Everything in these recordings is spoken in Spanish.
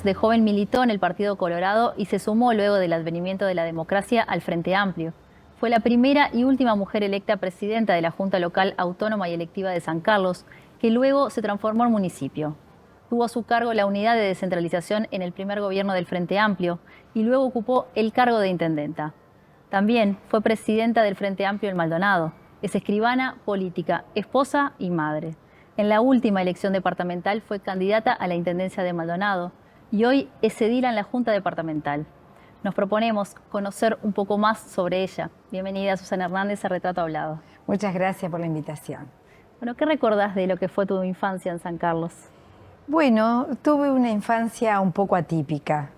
de joven militó en el Partido Colorado y se sumó luego del advenimiento de la democracia al Frente Amplio. Fue la primera y última mujer electa presidenta de la Junta Local Autónoma y Electiva de San Carlos, que luego se transformó en municipio. Tuvo a su cargo la unidad de descentralización en el primer gobierno del Frente Amplio y luego ocupó el cargo de intendenta. También fue presidenta del Frente Amplio en Maldonado. Es escribana, política, esposa y madre. En la última elección departamental fue candidata a la intendencia de Maldonado y hoy es edila en la Junta Departamental. Nos proponemos conocer un poco más sobre ella. Bienvenida, Susana Hernández, a Retrato Hablado. Muchas gracias por la invitación. Bueno, ¿qué recordás de lo que fue tu infancia en San Carlos? Bueno, tuve una infancia un poco atípica.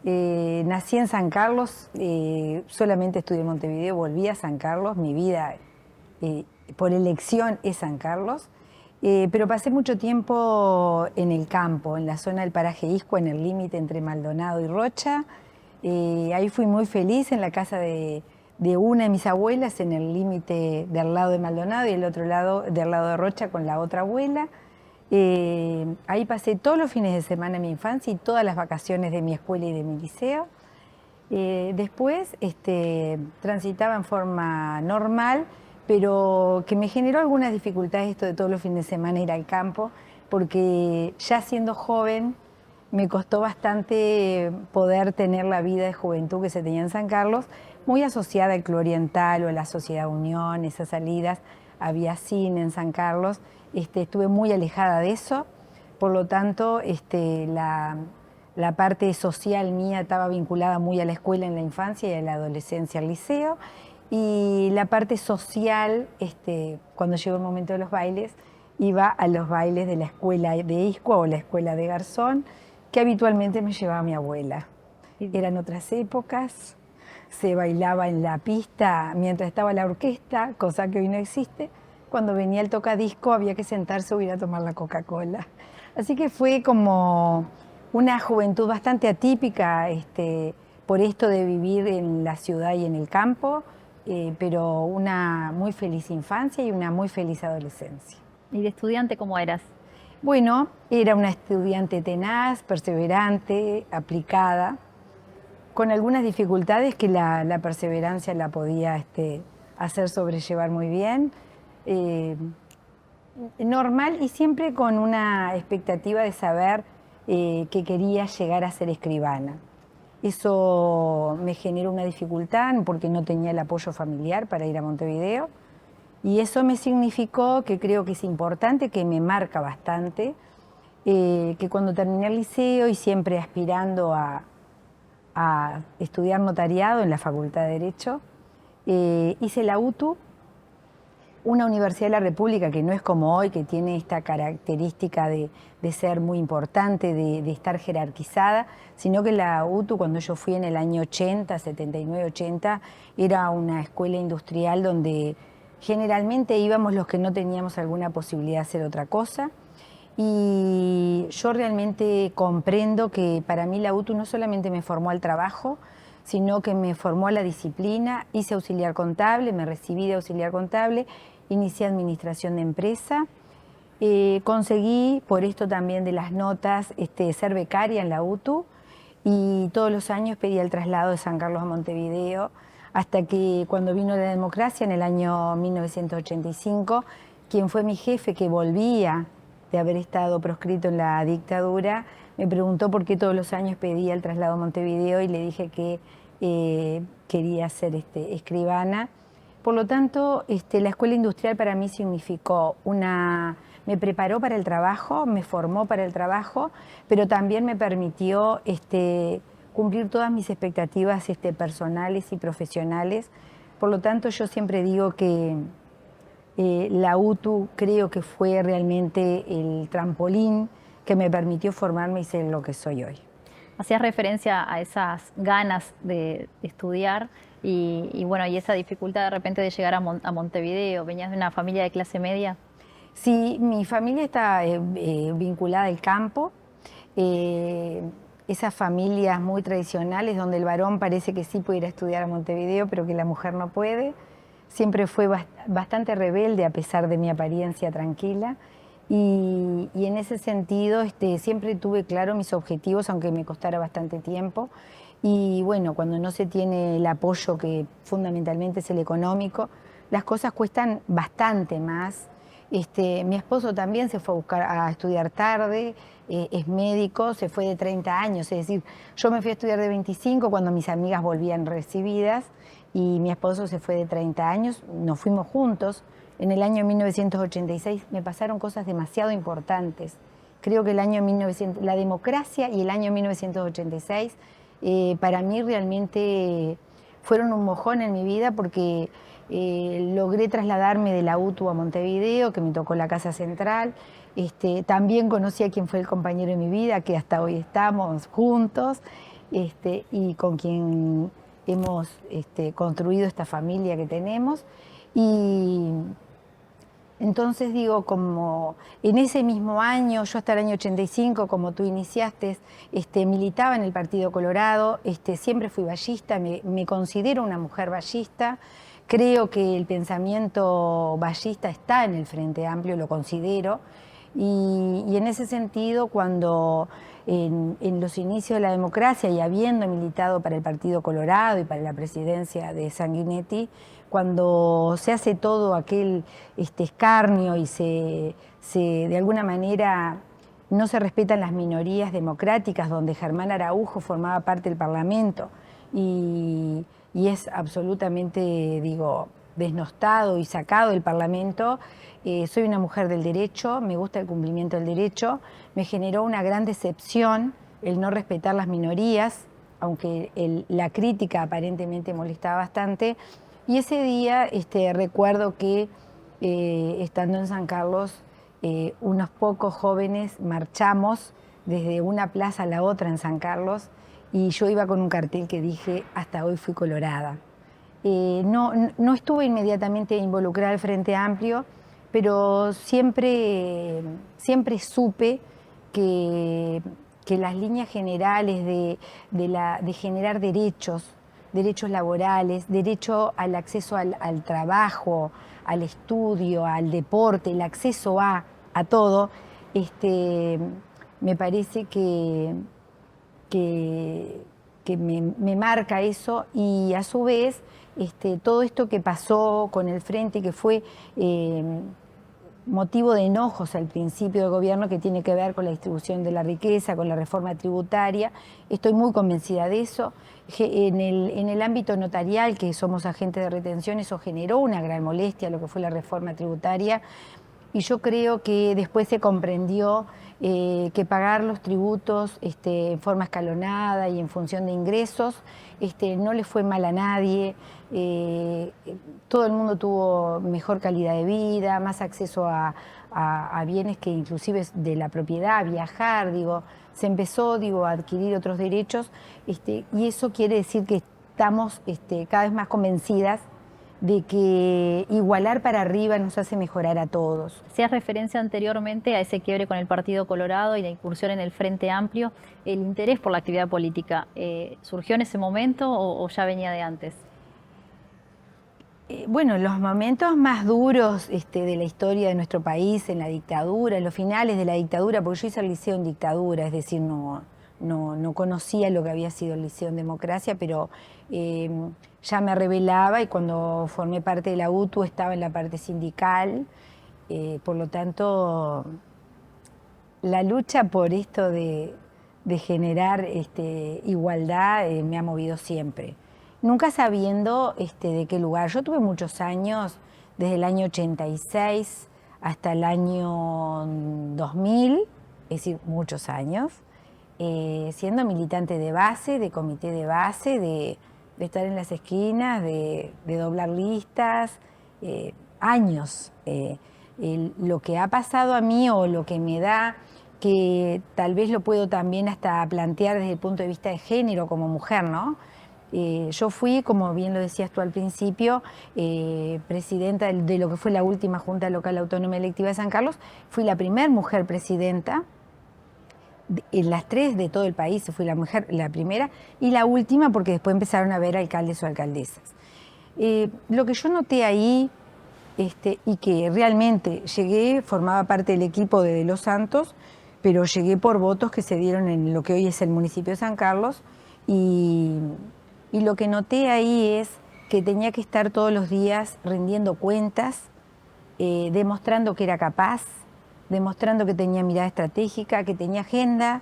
Nací en San Carlos, solamente estudié en Montevideo, volví a San Carlos, mi vida por elección es San Carlos, pero pasé mucho tiempo en el campo, en la zona del paraje Isco, en el límite entre Maldonado y Rocha. Ahí fui muy feliz en la casa de una de mis abuelas, en el límite del lado de Maldonado y el otro lado, del lado de Rocha, con la otra abuela. Ahí pasé todos los fines de semana de mi infancia y todas las vacaciones de mi escuela y de mi liceo. Después transitaba en forma normal, pero que me generó algunas dificultades esto de todos los fines de semana ir al campo, porque ya siendo joven me costó bastante poder tener la vida de juventud que se tenía en San Carlos, muy asociada al Club Oriental o a la Sociedad Unión, esas salidas, había cine en San Carlos. Estuve muy alejada de eso, por lo tanto la parte social mía estaba vinculada muy a la escuela en la infancia y a la adolescencia al liceo, y la parte social, cuando llegó el momento de los bailes, iba a los bailes de la escuela de Isco o la escuela de Garzón, que habitualmente me llevaba mi abuela. Eran otras épocas, se bailaba en la pista mientras estaba la orquesta, cosa que hoy no existe. Cuando venía el tocadisco había que sentarse o ir a tomar la Coca-Cola. Así que fue como una juventud bastante atípica por esto de vivir en la ciudad y en el campo, pero una muy feliz infancia y una muy feliz adolescencia. ¿Y de estudiante cómo eras? Bueno, era una estudiante tenaz, perseverante, aplicada, con algunas dificultades que la perseverancia la podía hacer sobrellevar muy bien. Normal y siempre con una expectativa de saber que quería llegar a ser escribana. Eso me generó una dificultad porque no tenía el apoyo familiar para ir a Montevideo, y eso me significó, que creo que es importante, que me marca bastante, que cuando terminé el liceo y siempre aspirando a estudiar notariado en la Facultad de Derecho, hice la UTU, una universidad de la República que no es como hoy, que tiene esta característica de ser muy importante, de estar jerarquizada, sino que la UTU, cuando yo fui en el año 80, 79, 80, era una escuela industrial donde generalmente íbamos los que no teníamos alguna posibilidad de hacer otra cosa. Y yo realmente comprendo que para mí la UTU no solamente me formó al trabajo, sino que me formó a la disciplina. Hice auxiliar contable, me recibí de auxiliar contable, inicié administración de empresa, conseguí, por esto también de las notas, ser becaria en la UTU, y todos los años pedía el traslado de San Carlos a Montevideo, hasta que cuando vino la democracia en el año 1985, quien fue mi jefe, que volvía de haber estado proscrito en la dictadura, me preguntó por qué todos los años pedía el traslado a Montevideo, y le dije que quería ser escribana. Por lo tanto, la escuela industrial para mí significó me preparó para el trabajo, me formó para el trabajo, pero también me permitió cumplir todas mis expectativas personales y profesionales. Por lo tanto, yo siempre digo que la UTU creo que fue realmente el trampolín que me permitió formarme y ser lo que soy hoy. Hacías referencia a esas ganas de estudiar y bueno, y esa dificultad de repente de llegar a Montevideo. ¿Venías de una familia de clase media? Sí, mi familia está vinculada al campo. Esas familias muy tradicionales donde el varón parece que sí puede ir a estudiar a Montevideo, pero que la mujer no puede. Siempre fue bastante rebelde a pesar de mi apariencia tranquila, Y en ese sentido siempre tuve claro mis objetivos, aunque me costara bastante tiempo. Y bueno, cuando no se tiene el apoyo que fundamentalmente es el económico, las cosas cuestan bastante más. Mi esposo también se fue a estudiar tarde, es médico, se fue de 30 años, es decir, yo me fui a estudiar de 25 cuando mis amigas volvían recibidas y mi esposo se fue de 30 años, nos fuimos juntos. En el año 1986 me pasaron cosas demasiado importantes. Creo que el año 1900, la democracia y el año 1986 para mí realmente fueron un mojón en mi vida porque logré trasladarme de la UTU a Montevideo, que me tocó la Casa Central. También conocí a quien fue el compañero de mi vida, que hasta hoy estamos juntos, y con quien hemos construido esta familia que tenemos. Y entonces digo, como en ese mismo año, yo hasta el año 85, como tú iniciaste, militaba en el Partido Colorado, siempre fui ballista, me considero una mujer ballista, creo que el pensamiento ballista está en el Frente Amplio, lo considero, y en ese sentido, cuando en los inicios de la democracia y habiendo militado para el Partido Colorado y para la presidencia de Sanguinetti, cuando se hace todo aquel escarnio y de alguna manera no se respetan las minorías democráticas, donde Germán Araujo formaba parte del Parlamento y es absolutamente, digo, desnostado y sacado del Parlamento. Soy una mujer del derecho, me gusta el cumplimiento del derecho, me generó una gran decepción el no respetar las minorías, aunque la crítica aparentemente molestaba bastante. Y ese día recuerdo que estando en San Carlos, unos pocos jóvenes marchamos desde una plaza a la otra en San Carlos y yo iba con un cartel que dije, hasta hoy fui colorada. No estuve inmediatamente involucrada al Frente Amplio, pero siempre supe que las líneas generales de generar derechos laborales, derecho al acceso al trabajo, al estudio, al deporte, el acceso a todo, me parece que me marca eso y a su vez todo esto que pasó con el Frente, que fue motivo de enojos al principio del gobierno, que tiene que ver con la distribución de la riqueza, con la reforma tributaria. Estoy muy convencida de eso. En el ámbito notarial, que somos agentes de retención, eso generó una gran molestia, lo que fue la reforma tributaria. Y yo creo que después se comprendió que pagar los tributos en forma escalonada y en función de ingresos no le fue mal a nadie. Todo el mundo tuvo mejor calidad de vida, más acceso a bienes que inclusive de la propiedad, a viajar, se empezó a adquirir otros derechos, y eso quiere decir que estamos cada vez más convencidas de que igualar para arriba nos hace mejorar a todos. Hacías referencia anteriormente a ese quiebre con el Partido Colorado y la incursión en el Frente Amplio. ¿El interés por la actividad política surgió en ese momento o ya venía de antes? Bueno, los momentos más duros de la historia de nuestro país, en la dictadura, en los finales de la dictadura, porque yo hice el liceo en dictadura, es decir, no conocía lo que había sido el liceo en democracia, pero ya me rebelaba y cuando formé parte de la UTU estaba en la parte sindical, por lo tanto la lucha por esto de generar igualdad me ha movido siempre. Nunca sabiendo de qué lugar. Yo tuve muchos años, desde el año 86 hasta el año 2000, es decir, muchos años, siendo militante de base, de comité de base, de estar en las esquinas, de doblar listas, años. Lo que ha pasado a mí o lo que me da, que tal vez lo puedo también hasta plantear desde el punto de vista de género como mujer, ¿no? Yo fui, como bien lo decías tú al principio, presidenta de lo que fue la última Junta Local Autónoma Electiva de San Carlos. Fui la primera mujer presidenta, en las tres de todo el país fui la primera, y la última porque después empezaron a haber alcaldes o alcaldesas. Lo que yo noté ahí y que realmente llegué, formaba parte del equipo de Los Santos, pero llegué por votos que se dieron en lo que hoy es el municipio de San Carlos, y, y lo que noté ahí es que tenía que estar todos los días rindiendo cuentas, demostrando que era capaz, demostrando que tenía mirada estratégica, que tenía agenda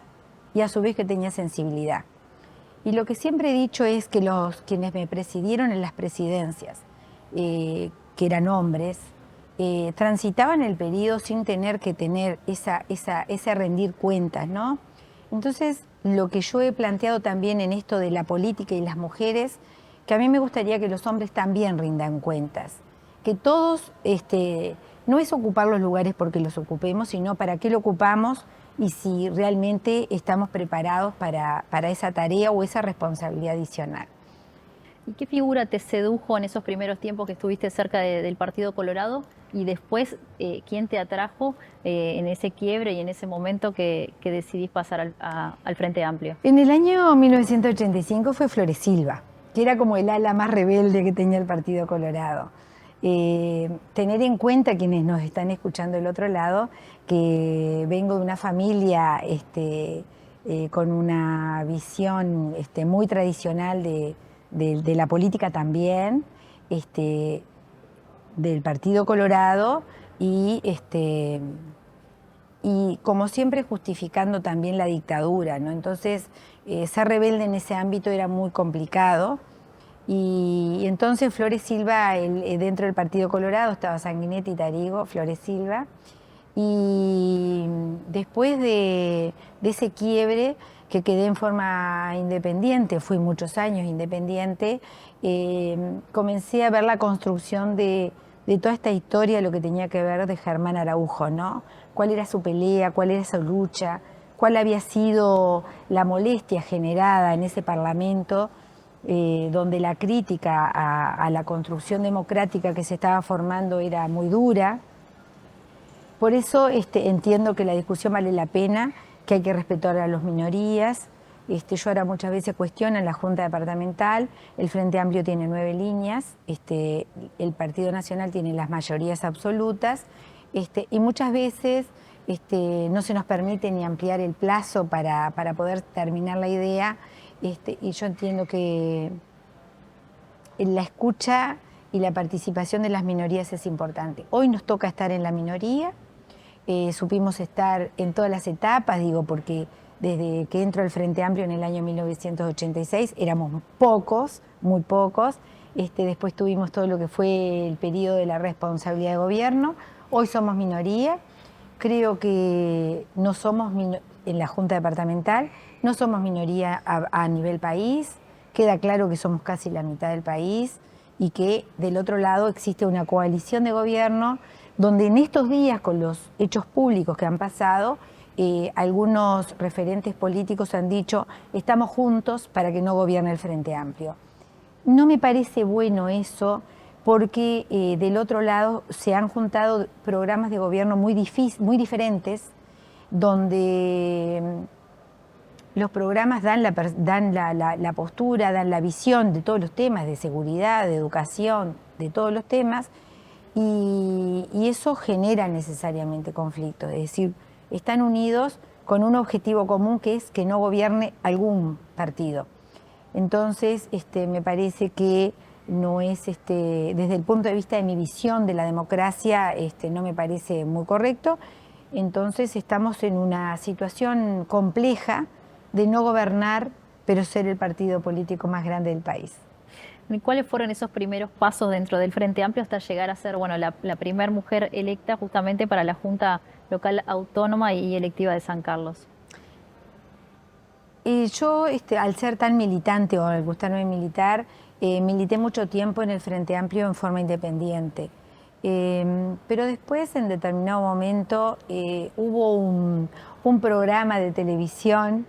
y a su vez que tenía sensibilidad. Y lo que siempre he dicho es que quienes me presidieron en las presidencias, que eran hombres, transitaban el periodo sin tener que tener ese rendir cuentas, ¿no? Entonces, lo que yo he planteado también en esto de la política y las mujeres, que a mí me gustaría que los hombres también rindan cuentas, que todos, no es ocupar los lugares porque los ocupemos, sino para qué lo ocupamos y si realmente estamos preparados para esa tarea o esa responsabilidad adicional. ¿Y qué figura te sedujo en esos primeros tiempos que estuviste cerca del Partido Colorado? Y después, ¿quién te atrajo en ese quiebre y en ese momento que decidís pasar al Frente Amplio? En el año 1985 fue Flores Silva, que era como el ala más rebelde que tenía el Partido Colorado. Tener en cuenta quienes nos están escuchando del otro lado, que vengo de una familia con una visión muy tradicional de la política también, del Partido Colorado y como siempre justificando también la dictadura, ¿no? Entonces, ser rebelde en ese ámbito era muy complicado. Y entonces Flores Silva, dentro del Partido Colorado, estaba Sanguinetti, Tarigo, Flores Silva. Y después de ese quiebre, que quedé en forma independiente, fui muchos años independiente, comencé a ver la construcción de toda esta historia, lo que tenía que ver de Germán Araujo, ¿no? Cuál era su pelea, cuál era su lucha, cuál había sido la molestia generada en ese Parlamento, donde la crítica a la construcción democrática que se estaba formando era muy dura. Por eso entiendo que la discusión vale la pena, que hay que respetar a las minorías. Yo ahora muchas veces cuestiono en la Junta Departamental, el Frente Amplio tiene 9 líneas, el Partido Nacional tiene las mayorías absolutas, y muchas veces no se nos permite ni ampliar el plazo para poder terminar la idea, y yo entiendo que la escucha y la participación de las minorías es importante. Hoy nos toca estar en la minoría, supimos estar en todas las etapas, digo, porque desde que entro al Frente Amplio en el año 1986 éramos pocos, muy pocos, después tuvimos todo lo que fue el periodo de la responsabilidad de gobierno, hoy somos minoría, creo que no somos en la Junta Departamental, no somos minoría a nivel país, queda claro que somos casi la mitad del país y que del otro lado existe una coalición de gobierno donde en estos días, con los hechos públicos que han pasado, algunos referentes políticos han dicho estamos juntos para que no gobierne el Frente Amplio. No me parece bueno eso, porque del otro lado se han juntado programas de gobierno muy diferentes, donde los programas dan la postura, dan la visión de todos los temas, de seguridad, de educación, de todos los temas, y eso genera necesariamente conflictos, es decir, están unidos con un objetivo común que es que no gobierne algún partido. Entonces, me parece que no es, desde el punto de vista de mi visión de la democracia, no me parece muy correcto. Entonces estamos en una situación compleja de no gobernar, pero ser el partido político más grande del país. ¿Y cuáles fueron esos primeros pasos dentro del Frente Amplio hasta llegar a ser la primera mujer electa justamente para la Junta Local Autónoma y Electiva de San Carlos? Yo, al ser tan militante o al gustarme militar, milité mucho tiempo en el Frente Amplio en forma independiente. Pero después, en determinado momento, hubo un programa de televisión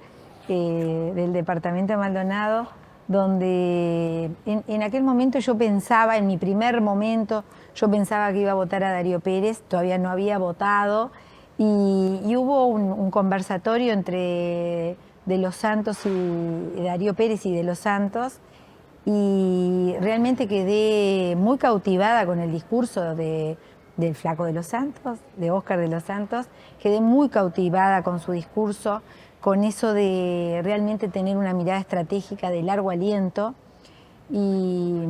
del departamento de Maldonado, donde en aquel momento yo pensaba, en mi primer momento, yo pensaba que iba a votar a Darío Pérez, todavía no había votado, y hubo un conversatorio entre De los Santos y Darío Pérez y De los Santos, y realmente quedé muy cautivada con el discurso del Flaco de los Santos, de Óscar de los Santos. Quedé muy cautivada con su discurso, con eso de realmente tener una mirada estratégica de largo aliento y,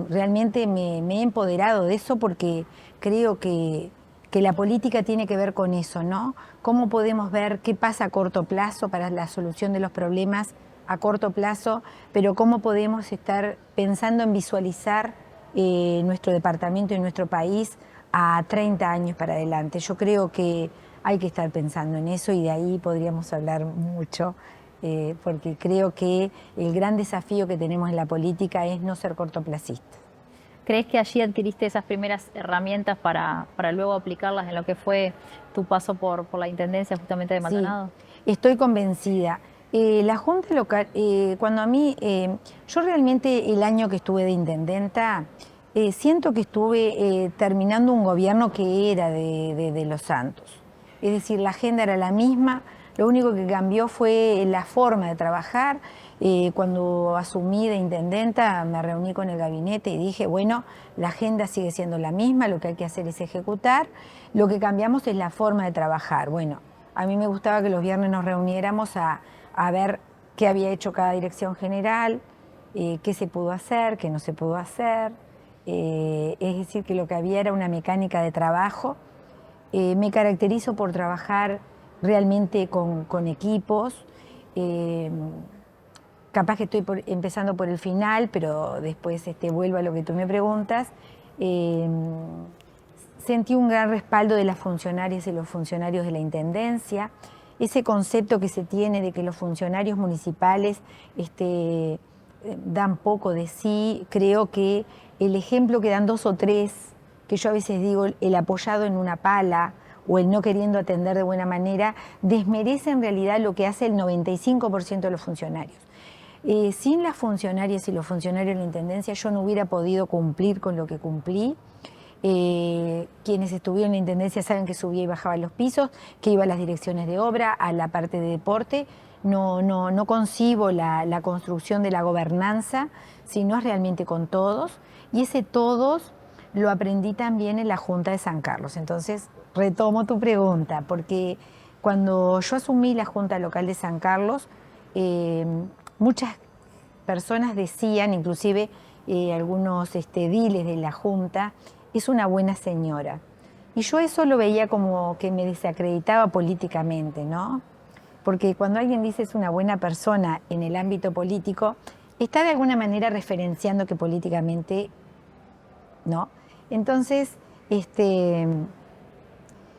realmente me he empoderado de eso porque creo que la política tiene que ver con eso, ¿no? Cómo podemos ver qué pasa a corto plazo para la solución de los problemas a corto plazo, pero cómo podemos estar pensando en visualizar nuestro departamento y nuestro país a 30 años para adelante. Yo creo que hay que estar pensando en eso y de ahí podríamos hablar mucho, porque creo que el gran desafío que tenemos en la política es no ser cortoplacistas. ¿Crees que allí adquiriste esas primeras herramientas para luego aplicarlas en lo que fue tu paso por la Intendencia justamente de Maldonado? Sí, estoy convencida. La Junta Local, cuando a mí, yo realmente el año que estuve de intendenta, siento que estuve terminando un gobierno que era de Los Santos. Es decir, la agenda era la misma, lo único que cambió fue la forma de trabajar. Cuando asumí de intendenta me reuní con el gabinete y dije, bueno, la agenda sigue siendo la misma, lo que hay que hacer es ejecutar, lo que cambiamos es la forma de trabajar. Bueno, a mí me gustaba que los viernes nos reuniéramos a ver qué había hecho cada dirección general, qué se pudo hacer, qué no se pudo hacer. Es decir, que lo que había era una mecánica de trabajo. Me caracterizo por trabajar realmente con equipos. Capaz que estoy empezando por el final, pero después vuelvo a lo que tú me preguntas. Sentí un gran respaldo de las funcionarias y los funcionarios de la Intendencia. Ese concepto que se tiene de que los funcionarios municipales dan poco de sí, creo que el ejemplo que dan 2 o 3, que yo a veces digo el apoyado en una pala o el no queriendo atender de buena manera, desmerece en realidad lo que hace el 95% de los funcionarios. Sin las funcionarias y los funcionarios de la Intendencia yo no hubiera podido cumplir con lo que cumplí. Quienes estuvieron en la Intendencia saben que subía y bajaba los pisos, que iba a las direcciones de obra, a la parte de deporte. No concibo la construcción de la gobernanza, sino es realmente con todos. Y ese todos lo aprendí también en la Junta de San Carlos. Entonces retomo tu pregunta, porque cuando yo asumí la Junta Local de San Carlos, muchas personas decían, inclusive algunos ediles de la Junta, es una buena señora. Y yo eso lo veía como que me desacreditaba políticamente, ¿no? Porque cuando alguien dice es una buena persona en el ámbito político, está de alguna manera referenciando que políticamente no. Entonces, en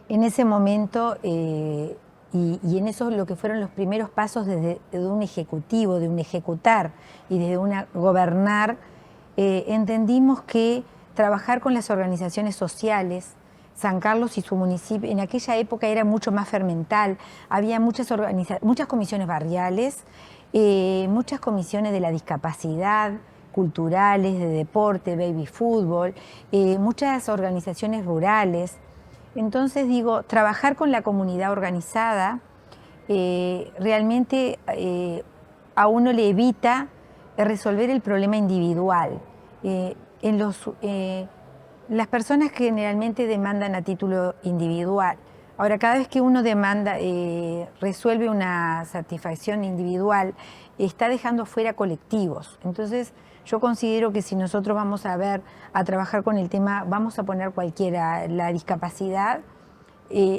ese momento, y en eso lo que fueron los primeros pasos desde un ejecutivo, de un ejecutar y desde una gobernar, entendimos que trabajar con las organizaciones sociales, San Carlos y su municipio, en aquella época era mucho más fermental, había muchas comisiones barriales, muchas comisiones de la discapacidad, culturales, de deporte, baby fútbol, muchas organizaciones rurales. Entonces digo, trabajar con la comunidad organizada realmente a uno le evita resolver el problema individual. Las personas generalmente demandan a título individual. Ahora, cada vez que uno demanda, resuelve una satisfacción individual, está dejando fuera colectivos. Entonces, yo considero que si nosotros vamos a trabajar con el tema, vamos a poner cualquiera, la discapacidad,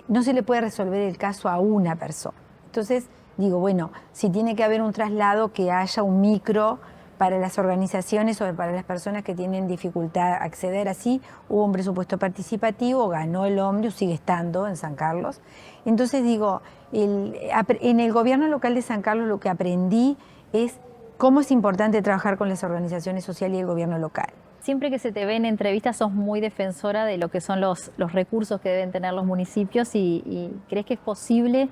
no se le puede resolver el caso a una persona. Entonces, digo, bueno, si tiene que haber un traslado, que haya un micro para las organizaciones o para las personas que tienen dificultad a acceder. Así hubo un presupuesto participativo, ganó el ómnibus, sigue estando en San Carlos. Entonces digo, en el gobierno local de San Carlos lo que aprendí es cómo es importante trabajar con las organizaciones sociales y el gobierno local. Siempre que se te ve en entrevistas sos muy defensora de lo que son los recursos que deben tener los municipios y ¿crees que es posible,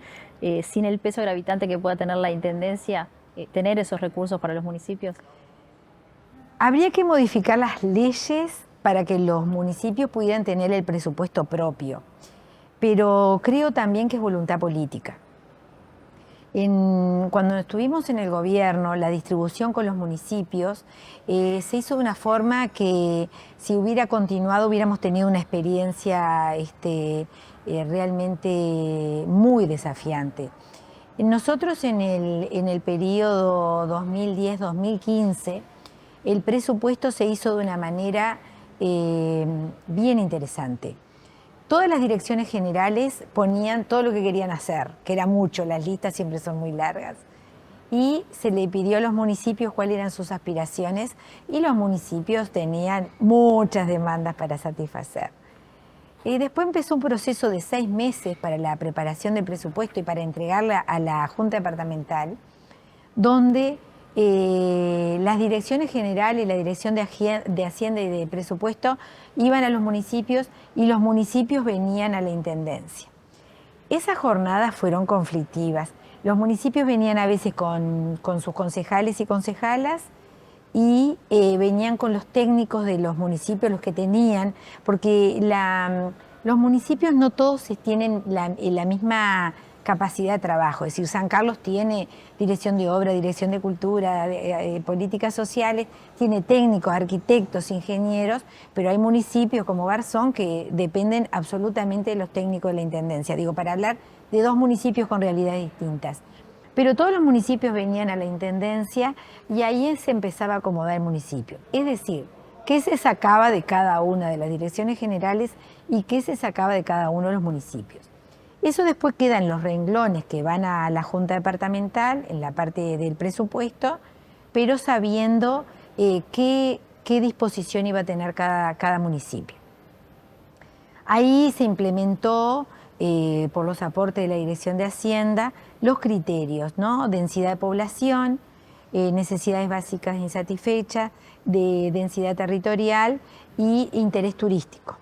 sin el peso gravitante que pueda tener la Intendencia, tener esos recursos para los municipios? Habría que modificar las leyes para que los municipios pudieran tener el presupuesto propio, pero creo también que es voluntad política. Cuando estuvimos en el gobierno, la distribución con los municipios se hizo de una forma que si hubiera continuado hubiéramos tenido una experiencia realmente muy desafiante. Nosotros en el periodo 2010-2015, el presupuesto se hizo de una manera bien interesante. Todas las direcciones generales ponían todo lo que querían hacer, que era mucho, las listas siempre son muy largas. Y se le pidió a los municipios cuáles eran sus aspiraciones y los municipios tenían muchas demandas para satisfacer. Y después empezó un proceso de 6 meses para la preparación del presupuesto y para entregarla a la Junta Departamental, donde las direcciones generales, la Dirección de Hacienda y de Presupuesto iban a los municipios y los municipios venían a la Intendencia. Esas jornadas fueron conflictivas. Los municipios venían a veces con sus concejales y concejalas y venían con los técnicos de los municipios, los que tenían, porque los municipios no todos tienen la misma capacidad de trabajo. Es decir, San Carlos tiene dirección de obra, dirección de cultura, políticas sociales, tiene técnicos, arquitectos, ingenieros, pero hay municipios como Garzón que dependen absolutamente de los técnicos de la Intendencia. Digo, para hablar de dos municipios con realidades distintas. Pero todos los municipios venían a la Intendencia y ahí se empezaba a acomodar el municipio. Es decir, qué se sacaba de cada una de las direcciones generales y qué se sacaba de cada uno de los municipios. Eso después queda en los renglones que van a la Junta Departamental, en la parte del presupuesto, pero sabiendo qué disposición iba a tener cada municipio. Ahí se implementó, por los aportes de la Dirección de Hacienda, los criterios, ¿no? Densidad de población, necesidades básicas insatisfechas, de densidad territorial y interés turístico.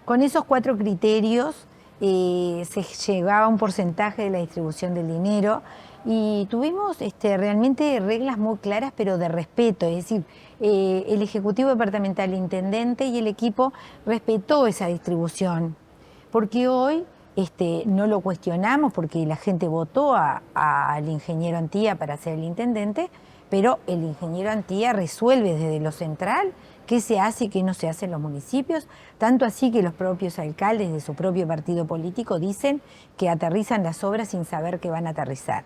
Con esos 4 criterios se llevaba un porcentaje de la distribución del dinero y tuvimos realmente reglas muy claras, pero de respeto, es decir, el Ejecutivo Departamental, el Intendente y el equipo respetó esa distribución, porque hoy no lo cuestionamos porque la gente votó al ingeniero Antía para ser el intendente, pero el ingeniero Antía resuelve desde lo central qué se hace y qué no se hace en los municipios, tanto así que los propios alcaldes de su propio partido político dicen que aterrizan las obras sin saber que van a aterrizar.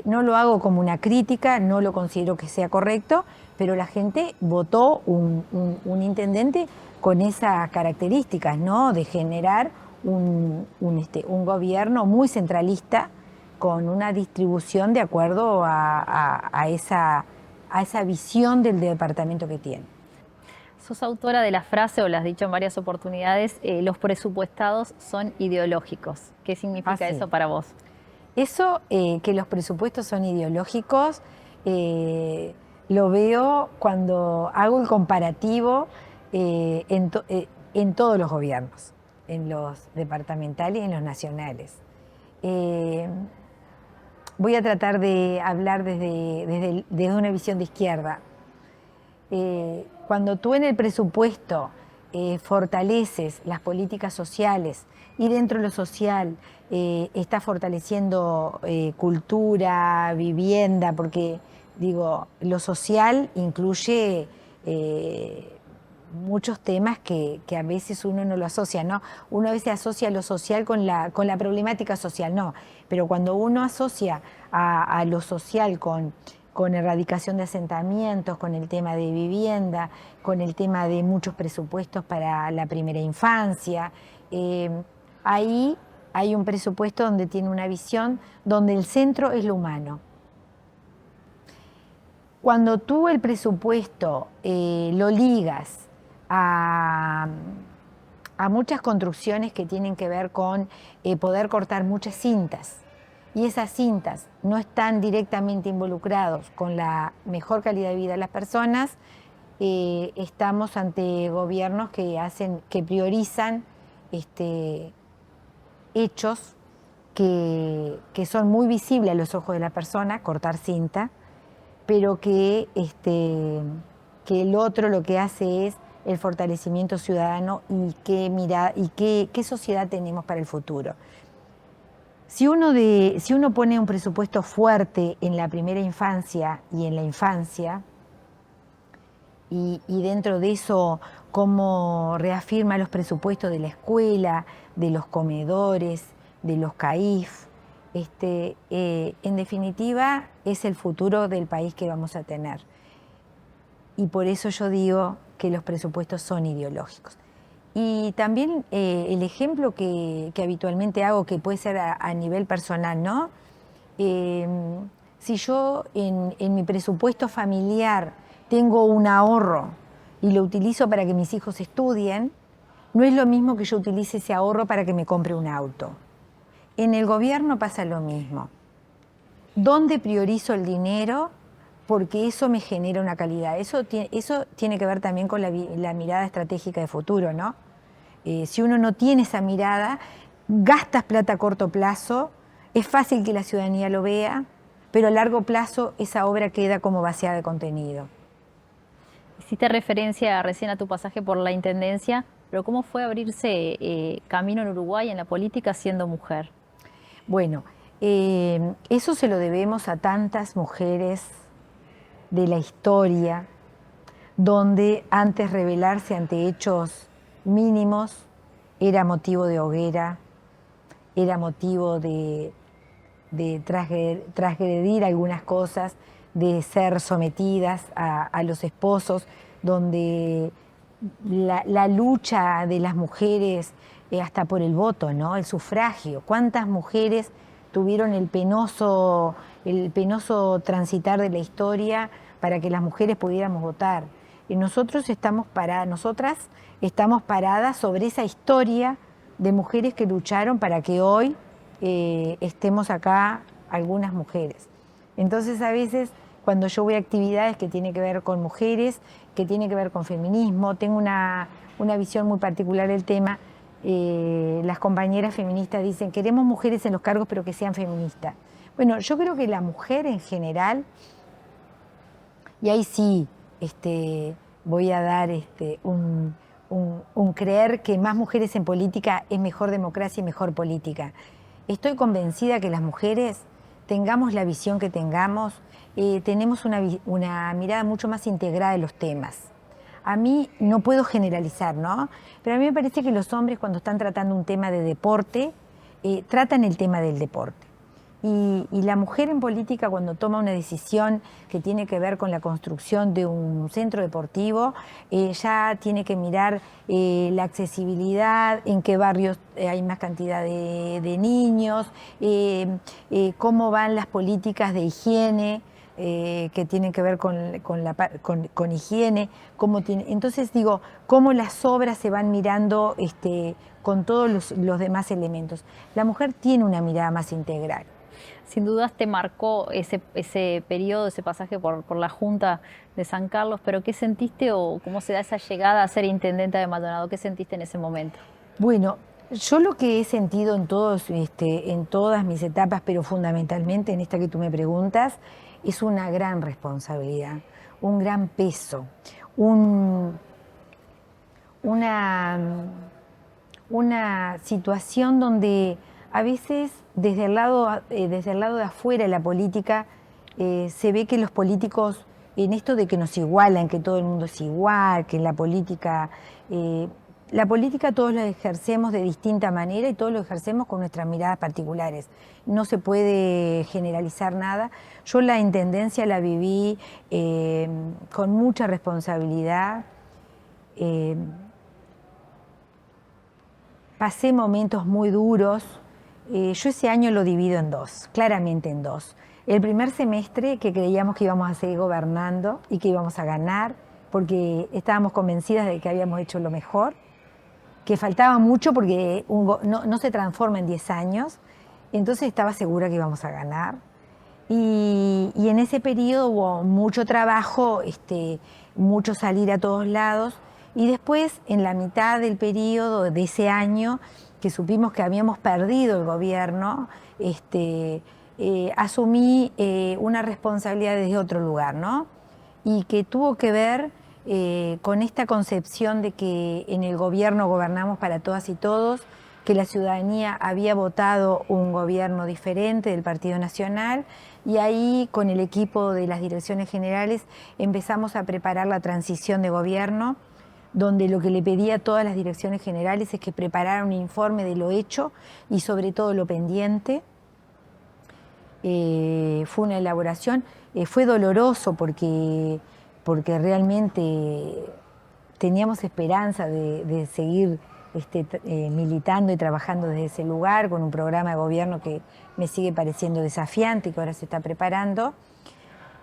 No lo hago como una crítica, no lo considero que sea correcto, pero la gente votó un intendente con esas características, ¿no? De generar un gobierno muy centralista con una distribución de acuerdo a esa visión del departamento que tiene. Sos autora de la frase, o la has dicho en varias oportunidades, los presupuestados son ideológicos. ¿Qué significa eso para vos? Eso, que los presupuestos son ideológicos, lo veo cuando hago el comparativo en todos los gobiernos, en los departamentales y en los nacionales. Voy a tratar de hablar desde una visión de izquierda. Cuando tú en el presupuesto fortaleces las políticas sociales y dentro de lo social estás fortaleciendo cultura, vivienda, porque digo, lo social incluye muchos temas que a veces uno no lo asocia, ¿no? Uno a veces asocia lo social con la problemática social, no, pero cuando uno asocia a lo social con erradicación de asentamientos, con el tema de vivienda, con el tema de muchos presupuestos para la primera infancia. Ahí hay un presupuesto donde tiene una visión, donde el centro es lo humano. Cuando tú el presupuesto lo ligas a muchas construcciones que tienen que ver con poder cortar muchas cintas, y esas cintas no están directamente involucrados con la mejor calidad de vida de las personas, estamos ante gobiernos que priorizan hechos que son muy visibles a los ojos de la persona, cortar cinta, pero que el otro lo que hace es el fortalecimiento ciudadano y qué sociedad tenemos para el futuro. Si uno pone un presupuesto fuerte en la primera infancia y en la infancia, y dentro de eso cómo reafirma los presupuestos de la escuela, de los comedores, de los CAIF, en definitiva es el futuro del país que vamos a tener. Y por eso yo digo que los presupuestos son ideológicos. Y también el ejemplo que habitualmente hago, que puede ser a nivel personal, ¿no? Si yo en mi presupuesto familiar tengo un ahorro y lo utilizo para que mis hijos estudien, no es lo mismo que yo utilice ese ahorro para que me compre un auto. En el gobierno pasa lo mismo. ¿Dónde priorizo el dinero? Porque eso me genera una calidad. Eso tiene que ver también con la mirada estratégica de futuro, ¿no? Si uno no tiene esa mirada, gastas plata a corto plazo, es fácil que la ciudadanía lo vea, pero a largo plazo esa obra queda como vaciada de contenido. Hiciste referencia recién a tu pasaje por la intendencia, pero ¿cómo fue abrirse camino en Uruguay en la política siendo mujer? Bueno, eso se lo debemos a tantas mujeres de la historia, donde antes rebelarse ante hechos mínimos era motivo de hoguera, era motivo de transgredir algunas cosas, de ser sometidas a los esposos, donde la lucha de las mujeres, hasta por el voto, ¿no? El sufragio. ¿Cuántas mujeres tuvieron el penoso transitar de la historia para que las mujeres pudiéramos votar? Y nosotras estamos paradas sobre esa historia de mujeres que lucharon para que hoy estemos acá algunas mujeres. Entonces a veces cuando yo voy a actividades que tienen que ver con mujeres, que tienen que ver con feminismo, tengo una visión muy particular del tema. Las compañeras feministas dicen, queremos mujeres en los cargos pero que sean feministas. Bueno, yo creo que la mujer en general, y ahí sí voy a dar un creer que más mujeres en política es mejor democracia y mejor política. Estoy convencida que las mujeres, tengamos la visión que tengamos, tenemos una mirada mucho más integrada de los temas. A mí no puedo generalizar, ¿no? Pero a mí me parece que los hombres cuando están tratando un tema de deporte, tratan el tema del deporte. Y la mujer en política cuando toma una decisión que tiene que ver con la construcción de un centro deportivo, ya tiene que mirar la accesibilidad, en qué barrios hay más cantidad de niños, cómo van las políticas de higiene, que tienen que ver con higiene, entonces digo, cómo las obras se van mirando con todos los demás elementos. La mujer tiene una mirada más integral. Sin dudas te marcó ese periodo, ese pasaje por la Junta de San Carlos, pero ¿qué sentiste o cómo se da esa llegada a ser intendenta de Maldonado? ¿Qué sentiste en ese momento? Bueno, yo lo que he sentido en todas mis etapas, pero fundamentalmente en esta que tú me preguntas, es una gran responsabilidad, un gran peso, una situación donde a veces desde el lado de afuera de la política se ve que los políticos, en esto de que nos igualan, que todo el mundo es igual, que la política todos la ejercemos de distinta manera y todos lo ejercemos con nuestras miradas particulares. No se puede generalizar nada. Yo la intendencia la viví con mucha responsabilidad. Pasé momentos muy duros. Yo ese año lo divido en dos, claramente en dos. El primer semestre, que creíamos que íbamos a seguir gobernando y que íbamos a ganar, porque estábamos convencidas de que habíamos hecho lo mejor, que faltaba mucho porque no se transforma en 10 años, entonces estaba segura que íbamos a ganar. Y en ese periodo hubo mucho trabajo, mucho salir a todos lados, y después, en la mitad del periodo de ese año, que supimos que habíamos perdido el gobierno, asumí una responsabilidad desde otro lugar, ¿no? Y que tuvo que ver con esta concepción de que en el gobierno gobernamos para todas y todos, que la ciudadanía había votado un gobierno diferente del Partido Nacional, y ahí con el equipo de las direcciones generales empezamos a preparar la transición de gobierno, donde lo que le pedía a todas las direcciones generales es que prepararan un informe de lo hecho y sobre todo lo pendiente. Fue una elaboración, fue doloroso porque realmente teníamos esperanza de seguir militando y trabajando desde ese lugar, con un programa de gobierno que me sigue pareciendo desafiante y que ahora se está preparando.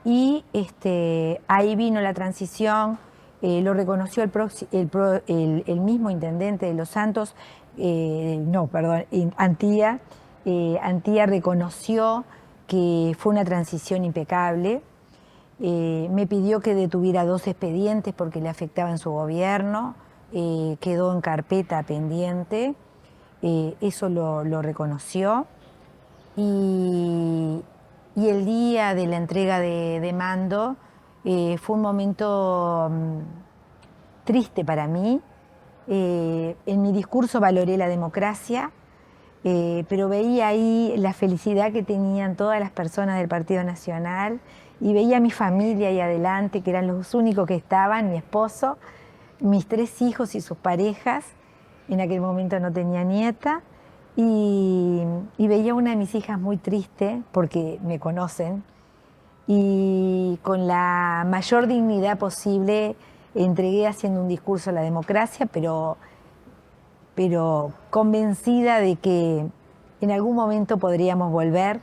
Y ahí vino la transición, lo reconoció el mismo intendente de Los Santos, Antía. Antía reconoció que fue una transición impecable. Me pidió que detuviera 2 expedientes porque le afectaban su gobierno, quedó en carpeta pendiente, eso lo reconoció. Y el día de la entrega de mando fue un momento triste para mí. En mi discurso valoré la democracia, pero veía ahí la felicidad que tenían todas las personas del Partido Nacional y veía a mi familia ahí adelante, que eran los únicos que estaban, mi esposo, mis 3 hijos y sus parejas. En aquel momento no tenía nieta, y veía a una de mis hijas muy triste porque me conocen, y con la mayor dignidad posible entregué haciendo un discurso a la democracia, pero convencida de que en algún momento podríamos volver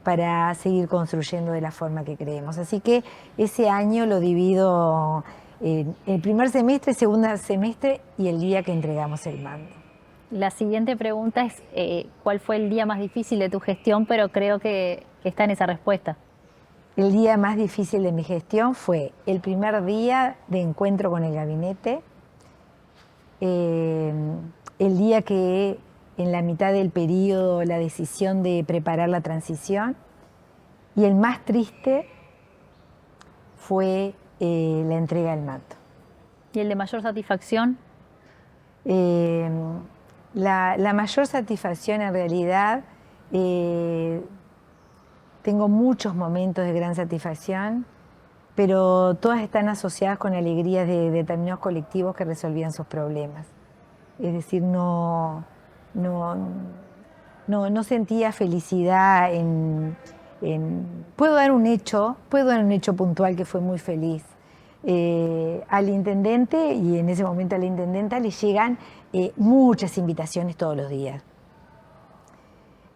para seguir construyendo de la forma que creemos. Así que ese año lo divido en el primer semestre, segundo semestre y el día que entregamos el mando. La siguiente pregunta es, ¿cuál fue el día más difícil de tu gestión? Pero creo que está en esa respuesta. El día más difícil de mi gestión fue el primer día de encuentro con el gabinete, el día que en la mitad del periodo la decisión de preparar la transición, y el más triste fue la entrega del mando. ¿Y el de mayor satisfacción? La mayor satisfacción en realidad, tengo muchos momentos de gran satisfacción, pero todas están asociadas con alegrías de determinados colectivos que resolvían sus problemas. Es decir, no sentía felicidad puedo dar un hecho puntual que fue muy feliz. Al intendente, y en ese momento a la intendenta, le llegan muchas invitaciones todos los días.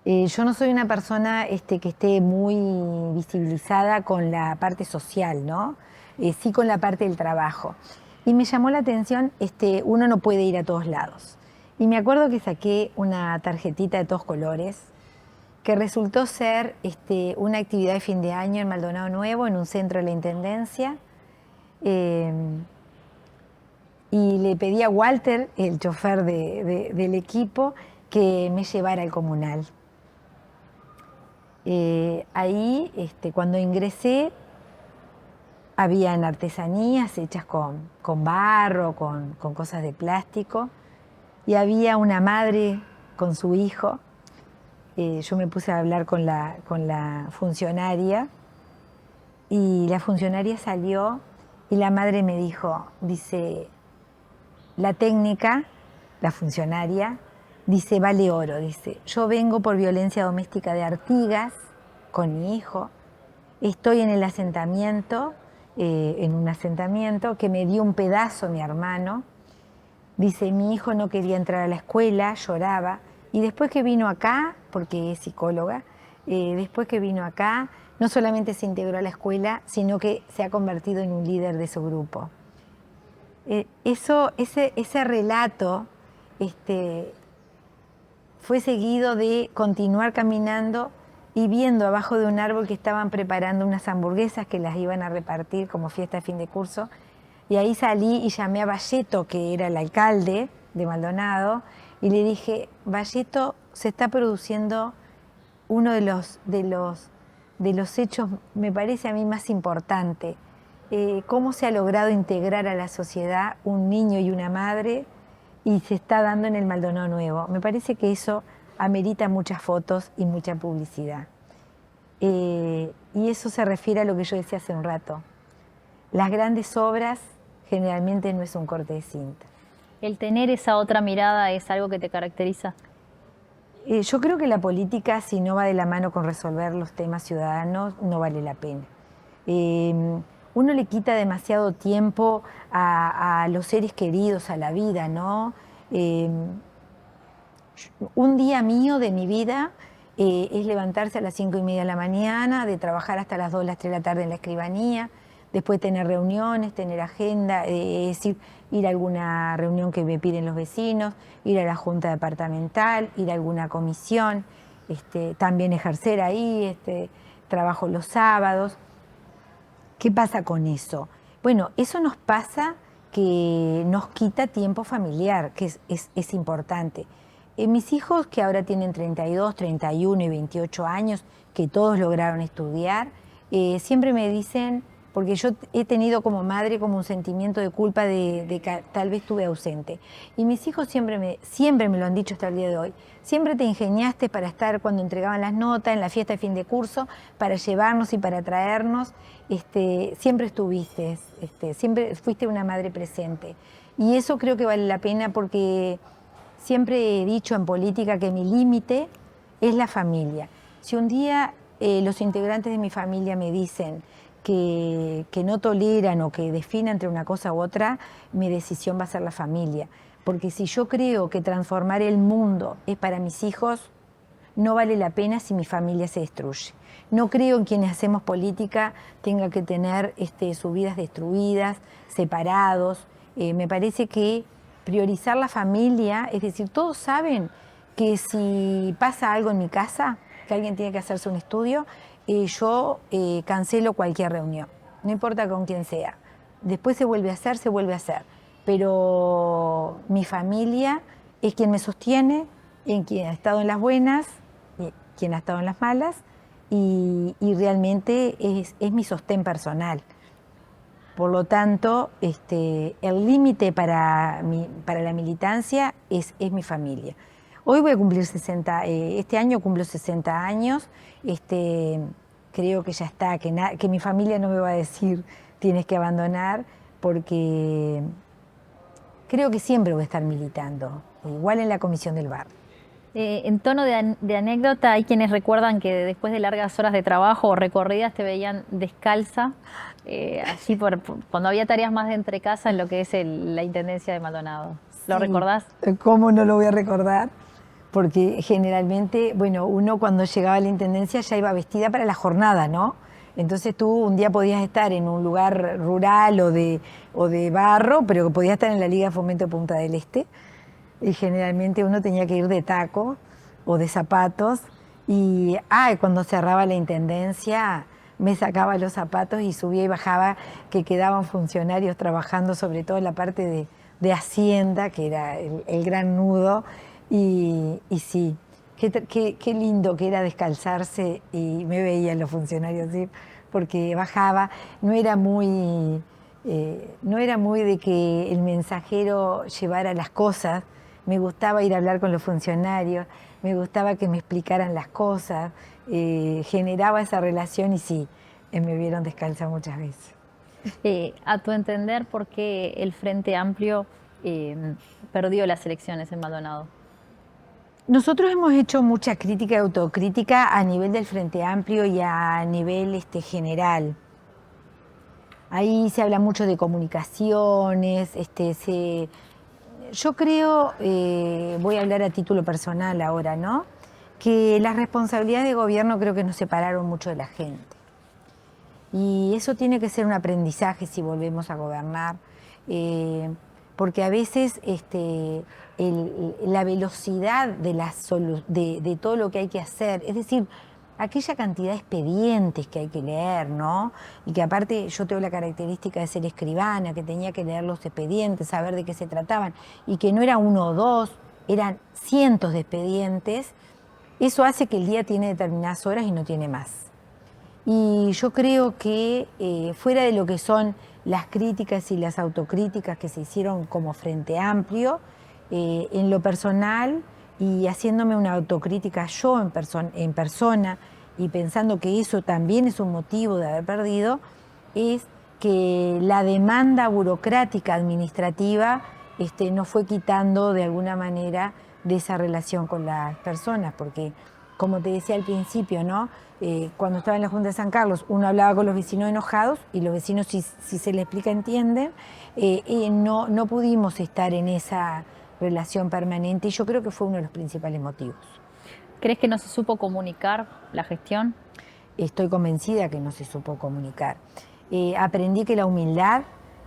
Yo no soy una persona que esté muy visibilizada con la parte social, ¿no? Sí con la parte del trabajo. Y me llamó la atención, uno no puede ir a todos lados. Y me acuerdo que saqué una tarjetita de todos colores, que resultó ser una actividad de fin de año en Maldonado Nuevo, en un centro de la Intendencia. Y le pedí a Walter, el chofer del equipo, que me llevara al comunal. Ahí, cuando ingresé, habían artesanías hechas con barro, con cosas de plástico, y había una madre con su hijo. Yo me puse a hablar con la funcionaria, y la funcionaria salió y la madre me dice, la técnica, la funcionaria, dice, vale oro, dice, yo vengo por violencia doméstica de Artigas con mi hijo, estoy en el asentamiento, en un asentamiento que me dio un pedazo mi hermano, dice, mi hijo no quería entrar a la escuela, lloraba, y después que vino acá, porque es psicóloga, después que vino acá, no solamente se integró a la escuela, sino que se ha convertido en un líder de su grupo. Ese relato fue seguido de continuar caminando y viendo abajo de un árbol que estaban preparando unas hamburguesas que las iban a repartir como fiesta de fin de curso. Y ahí salí y llamé a Valleto, que era el alcalde de Maldonado, y le dije, Valleto, se está produciendo uno de los hechos, me parece a mí, más importante. Cómo se ha logrado integrar a la sociedad un niño y una madre y se está dando en el Maldonado Nuevo. Me parece que eso amerita muchas fotos y mucha publicidad. Y eso se refiere a lo que yo decía hace un rato. Las grandes obras generalmente no es un corte de cinta. ¿El tener esa otra mirada es algo que te caracteriza? Yo creo que la política, si no va de la mano con resolver los temas ciudadanos, no vale la pena. Uno le quita demasiado tiempo a los seres queridos, a la vida, ¿no? Un día mío de mi vida es levantarse a las 5:30 de la mañana, de trabajar hasta las 2, las 3 de la tarde en la escribanía, después tener reuniones, tener agenda, es decir, ir a alguna reunión que me piden los vecinos, ir a la junta departamental, ir a alguna comisión, también ejercer ahí, trabajo los sábados. ¿Qué pasa con eso? Bueno, eso nos pasa que nos quita tiempo familiar, que es importante. Mis hijos, que ahora tienen 32, 31 y 28 años, que todos lograron estudiar, siempre me dicen, porque yo he tenido como madre como un sentimiento de culpa de que tal vez estuve ausente. Y mis hijos siempre me lo han dicho hasta el día de hoy. Siempre te ingeniaste para estar cuando entregaban las notas, en la fiesta de fin de curso, para llevarnos y para traernos. Siempre estuviste, siempre fuiste una madre presente. Y eso creo que vale la pena porque siempre he dicho en política que mi límite es la familia. Si un día los integrantes de mi familia me dicen que no toleran o que definen entre una cosa u otra, mi decisión va a ser la familia. Porque si yo creo que transformar el mundo es para mis hijos, no vale la pena si mi familia se destruye. No creo en quienes hacemos política tenga que tener sus vidas destruidas, separados. Me parece que priorizar la familia, es decir, todos saben que si pasa algo en mi casa, que alguien tiene que hacerse un estudio, yo cancelo cualquier reunión, no importa con quién sea. Después se vuelve a hacer, pero mi familia es quien me sostiene, en quien ha estado en las buenas, quien ha estado en las malas, y realmente es mi sostén personal. Por lo tanto, el límite para la militancia es mi familia. Hoy voy a cumplir 60, este año cumplo 60 años, creo que ya está, que mi familia no me va a decir tienes que abandonar, porque creo que siempre voy a estar militando, igual en la comisión del barrio. En tono de anécdota, hay quienes recuerdan que después de largas horas de trabajo o recorridas te veían descalza, así cuando había tareas más de entre casa en lo que es la Intendencia de Maldonado. ¿Lo recordás? ¿Cómo no lo voy a recordar? Porque generalmente, bueno, uno cuando llegaba a la Intendencia ya iba vestida para la jornada, ¿no? Entonces tú un día podías estar en un lugar rural o de barro, pero podías estar en la Liga de Fomento de Punta del Este. Y generalmente uno tenía que ir de taco o de zapatos. Y cuando cerraba la Intendencia me sacaba los zapatos y subía y bajaba, que quedaban funcionarios trabajando sobre todo en la parte de Hacienda, que era el gran nudo. Y sí, qué lindo que era descalzarse, y me veían los funcionarios, ¿sí? Porque bajaba, no era muy de que el mensajero llevara las cosas. Me gustaba ir a hablar con los funcionarios, me gustaba que me explicaran las cosas, generaba esa relación y sí, me vieron descalza muchas veces. A tu entender, ¿por qué el Frente Amplio perdió las elecciones en Maldonado? Nosotros hemos hecho mucha crítica y autocrítica a nivel del Frente Amplio y a nivel general. Ahí se habla mucho de comunicaciones, yo creo, voy a hablar a título personal ahora, ¿no? Que las responsabilidades de gobierno creo que nos separaron mucho de la gente. Y eso tiene que ser un aprendizaje si volvemos a gobernar, porque a veces la velocidad de todo lo que hay que hacer, es decir, aquella cantidad de expedientes que hay que leer, ¿no? Y que aparte yo tengo la característica de ser escribana, que tenía que leer los expedientes, saber de qué se trataban, y que no era uno o dos, eran cientos de expedientes. Eso hace que el día tiene determinadas horas y no tiene más. Y yo creo que fuera de lo que son las críticas y las autocríticas que se hicieron como Frente Amplio, En lo personal y haciéndome una autocrítica yo en persona y pensando que eso también es un motivo de haber perdido, es que la demanda burocrática administrativa nos fue quitando de alguna manera de esa relación con las personas, porque como te decía al principio, ¿no? Cuando estaba en la Junta de San Carlos, uno hablaba con los vecinos enojados y los vecinos, si se les explica, entienden, y no pudimos estar en esa relación permanente y yo creo que fue uno de los principales motivos. ¿Crees que no se supo comunicar la gestión? Estoy convencida que no se supo comunicar. Aprendí que la humildad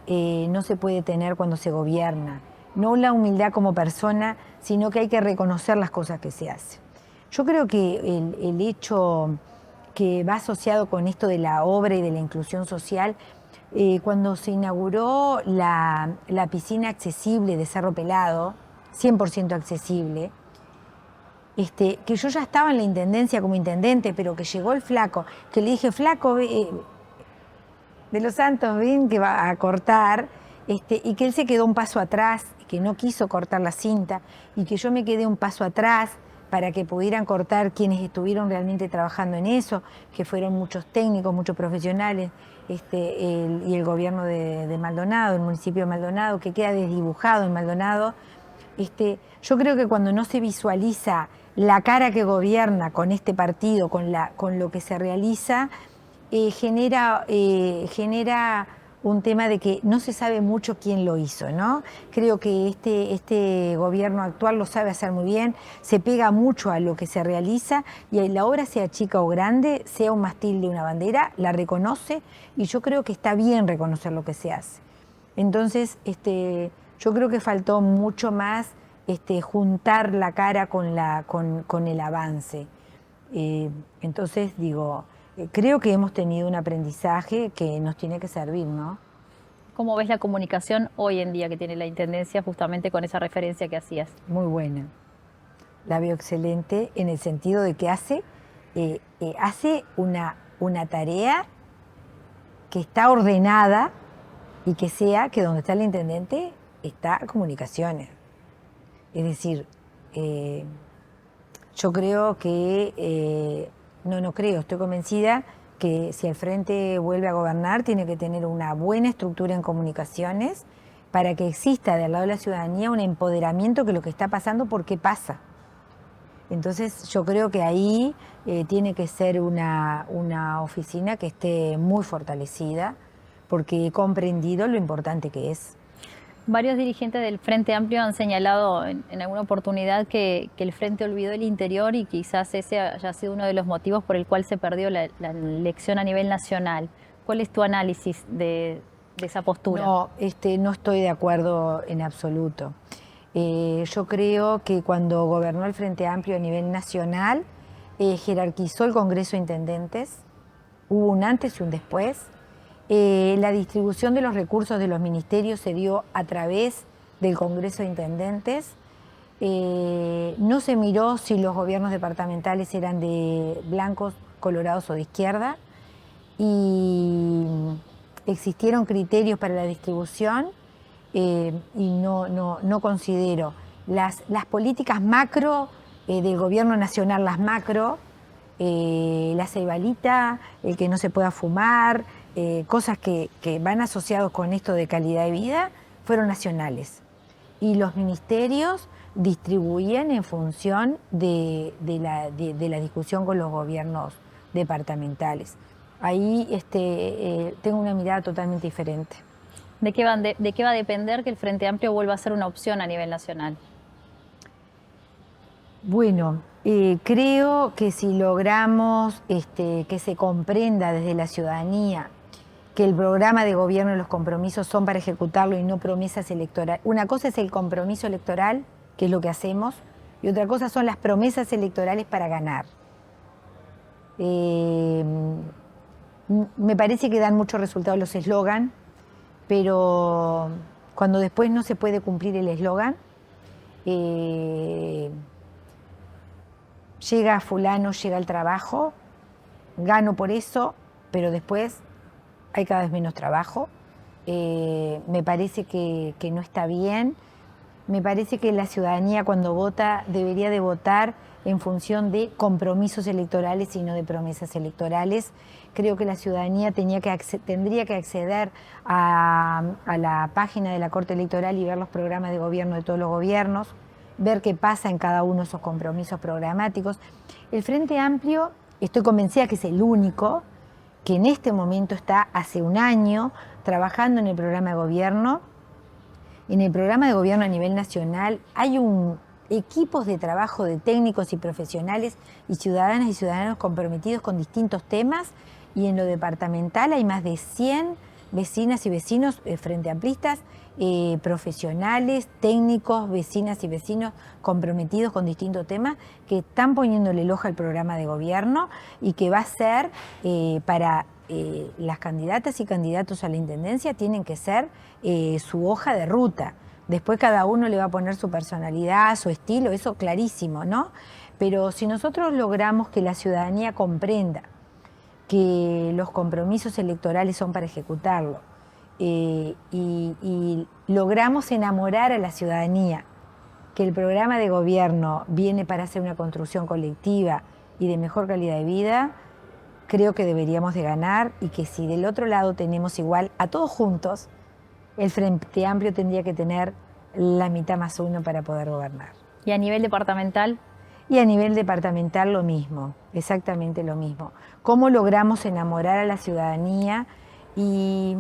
no se puede tener cuando se gobierna. No la humildad como persona, sino que hay que reconocer las cosas que se hacen. Yo creo que el hecho que va asociado con esto de la obra y de la inclusión social, cuando se inauguró la piscina accesible de Cerro Pelado, 100% accesible, que yo ya estaba en la intendencia como intendente, pero que llegó el flaco, que le dije, flaco, de los Santos, ven que va a cortar, y que él se quedó un paso atrás, que no quiso cortar la cinta, y que yo me quedé un paso atrás para que pudieran cortar quienes estuvieron realmente trabajando en eso, que fueron muchos técnicos, muchos profesionales, y el gobierno de Maldonado, el municipio de Maldonado, que queda desdibujado en Maldonado. Yo creo que cuando no se visualiza la cara que gobierna con este partido, con lo que se realiza, genera un tema de que no se sabe mucho quién lo hizo, ¿no? Creo que este gobierno actual lo sabe hacer muy bien, se pega mucho a lo que se realiza y la obra, sea chica o grande, sea un mástil de una bandera, la reconoce y yo creo que está bien reconocer lo que se hace. Entonces, yo creo que faltó mucho más juntar la cara con el avance. Entonces, digo, creo que hemos tenido un aprendizaje que nos tiene que servir, ¿no? ¿Cómo ves la comunicación hoy en día que tiene la Intendencia justamente con esa referencia que hacías? Muy buena. La veo excelente en el sentido de que hace una tarea que está ordenada y que sea que donde está el intendente está comunicaciones. Es decir, yo creo que, estoy convencida que si el Frente vuelve a gobernar tiene que tener una buena estructura en comunicaciones para que exista del lado de la ciudadanía un empoderamiento que lo que está pasando, ¿por qué pasa? Entonces yo creo que ahí tiene que ser una oficina que esté muy fortalecida porque he comprendido lo importante que es. Varios dirigentes del Frente Amplio han señalado en alguna oportunidad que el Frente olvidó el interior y quizás ese haya sido uno de los motivos por el cual se perdió la elección a nivel nacional. ¿Cuál es tu análisis de esa postura? No, no estoy de acuerdo en absoluto. Yo creo que cuando gobernó el Frente Amplio a nivel nacional, jerarquizó el Congreso de Intendentes, hubo un antes y un después. La distribución de los recursos de los ministerios se dio a través del Congreso de Intendentes. No se miró si los gobiernos departamentales eran de blancos, colorados o de izquierda. Y existieron criterios para la distribución y no considero las políticas macro del gobierno nacional, las macro, la ceibalita, el que no se pueda fumar, cosas que van asociados con esto de calidad de vida, fueron nacionales. Y los ministerios distribuían en función de la discusión con los gobiernos departamentales. Ahí tengo una mirada totalmente diferente. ¿De qué va a depender que el Frente Amplio vuelva a ser una opción a nivel nacional? Bueno, creo que si logramos que se comprenda desde la ciudadanía que el programa de gobierno y los compromisos son para ejecutarlo y no promesas electorales. Una cosa es el compromiso electoral, que es lo que hacemos, y otra cosa son las promesas electorales para ganar. Me parece que dan muchos resultados los eslogan, pero cuando después no se puede cumplir el eslogan, llega fulano, llega al trabajo, gano por eso, pero después hay cada vez menos trabajo. Me parece que no está bien. Me parece que la ciudadanía cuando vota debería de votar en función de compromisos electorales y no de promesas electorales. Creo que la ciudadanía tendría que acceder a la página de la Corte Electoral y ver los programas de gobierno de todos los gobiernos, ver qué pasa en cada uno de esos compromisos programáticos. El Frente Amplio, estoy convencida que es el único que en este momento está hace un año trabajando en el programa de gobierno. En el programa de gobierno a nivel nacional hay equipos de trabajo de técnicos y profesionales y ciudadanas y ciudadanos comprometidos con distintos temas, y en lo departamental hay más de 100 vecinas y vecinos frente amplistas, profesionales, técnicos, vecinas y vecinos comprometidos con distintos temas que están poniéndole el ojo al programa de gobierno y que va a ser para las candidatas y candidatos a la intendencia tienen que ser su hoja de ruta. Después cada uno le va a poner su personalidad, su estilo, eso clarísimo, ¿no? Pero si nosotros logramos que la ciudadanía comprenda que los compromisos electorales son para ejecutarlo y logramos enamorar a la ciudadanía que el programa de gobierno viene para hacer una construcción colectiva y de mejor calidad de vida, creo que deberíamos de ganar, y que si del otro lado tenemos igual a todos juntos, el Frente Amplio tendría que tener la mitad más uno para poder gobernar. ¿Y a nivel departamental? Y a nivel departamental lo mismo, exactamente lo mismo. ¿Cómo logramos enamorar a la ciudadanía? Y